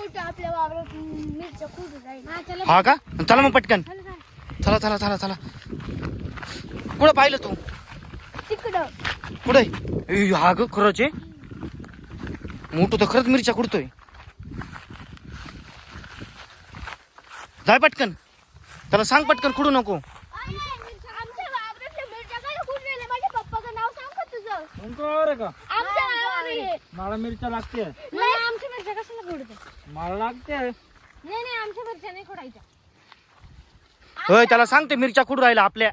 मोठं आपल्या वावरात मिरच्या खूप राहील. हा का? चला मग पटकन. चला चला चला चला. कुठं पाहिलं तू? तिकडं कुठे? हा ग खरंच आहे. मोठू तर खरंच मिरच्या कुडतोय. जाय पटकन. त्याला सांग पटकन कुडू नको. आमच्या वावरातल्या मिरच्या काय खुडलेल्या? माझ्या पप्पाचं नाव सांग का तुझं? तुमचं वावर आहे का? आमच्या वावर आहे. मला मिरच्या लागते. नाही आमच्या मिरच्या कशाला खुडते? मला लागते. नाही नाही आमच्या मिरच्या नाही खुडायच्या. होय त्याला सांग ते मिरच्या कुड राहिला आपल्या.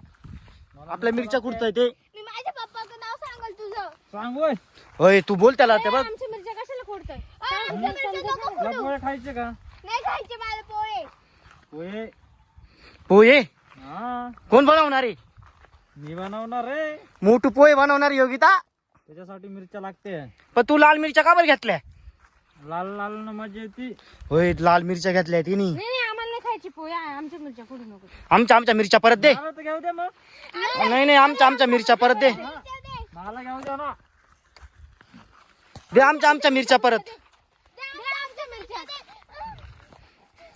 आपल्या मिरच्या कुडतोय ते. मी माझ्या पप्पाचं नाव सांगल तुझं. सांग होय. होय तू बोल त्याला ते बघ. आमच्या मिरच्या कशाला खुडतोय? तुला पोहे खायचे का? नाही खायचे मला पोहे. पोहे. पोहे हा कोण बनवणार आहे? मी बनवणार रे. मोठू पोहे बनवणार योगिता. त्याच्यासाठी मिरच्या लागते. पण तू लाल मिरच्या का बरं घेतल्या? लाल लाल न मजा येते. होय लाल मिरच्या घेतल्या तिने. नाही नाही आम्हाला नाही खायची पोहे. आमच्या मिरच्या खुडू नको. आमच्या मिरच्या परत दे. मला तर घेऊ दे मग. नाही नाही आमच्या मिरच्या परत दे. मला घेऊ दे ना. दे आमच्या मिरच्या परत. आमच्या मिरच्या.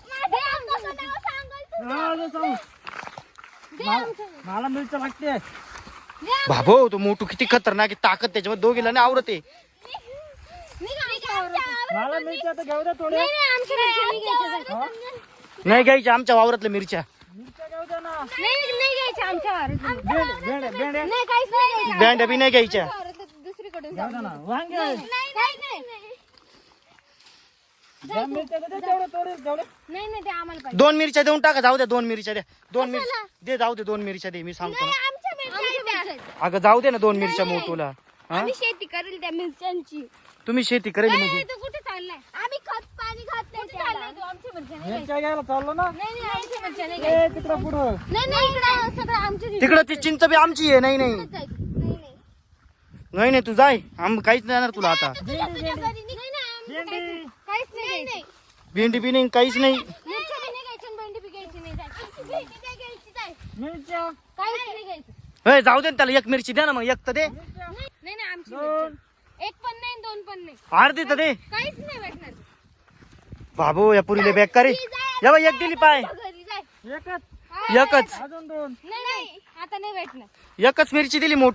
माझ्या पप्पाचं नाव सांगल तू. हा, दे सांग. मला मिरच्या लागते. बाबो तो मोठू किती खतरनाक आहे. ताकद त्याच्यावर दोघीला नाही आवरत आहे. मला मिरच्या तर घेऊ दे थोडे. नाही घ्यायच्या आमच्या वावरातल्या मिरच्या. मिरच्या घेऊ दे ना. बँड बी नाही घ्यायच्या. दुसरीकडून घेऊ दे ना. वांगे. ज्या मिरच्या दे तेवढे थोडे तेवढे. नाही नाही ते आम्हाला पाहिजे. 2 मिरच्या देऊन टाका. जाऊ द्या 2 मिरच्या द्या. 2 मिरच्या दे. जाऊ दे 2 मिरच्या दे. मी सांगतो ना. आमच्या मिरच्या. अगं जाऊ दे ना 2 मिरच्या मोठूला. हा आम्ही शेती करेल त्या मिरच्यांची. तुम्ही शेती करेल म्हणजे. तू कुठे चाललाय? आम्ही खत पाणी घात नाही चाललाय. तू आमच्या मिरच्या नाही. मिरच्या घ्यायला चाललो ना. नाही नाही आमच्या मिरच्या नाही. ए तिकडं पुढं. नाही नाही इकडे सगळं आमच्या तिकडं ती चिंच बी आमची आहे. नाही नाही नाही नाही नाही तू जाय. काहीच नाही येणार तुला आता. तुझ्या घरी नाही ना भेंडी. काहीच नाही. भेंडी बी नाही काहीच नाही. मिरच्या बी नाही घ्यायची आणि भेंडी बी घ्यायची नाही. भेंडी नाही घ्यायची जाय. मिरच्या. काहीच नाही घ्यायचं. होय जाऊ दे ना त्याला. 1 मिरची द्या ना मग. 1 तर दे. नाही नाही आमची मिरच्या. 1 पण नाही 2 पण नाही. अर्धी तर दे. काहीच नाही भेटणार. बाबू या पुरीले बेकार रे. या बाई 1 दिली पाय. घरी जाय. एकच. एकच. अजून 2. नाही नाही आता नाही भेटणार. 1च मिरची दिली मोठी.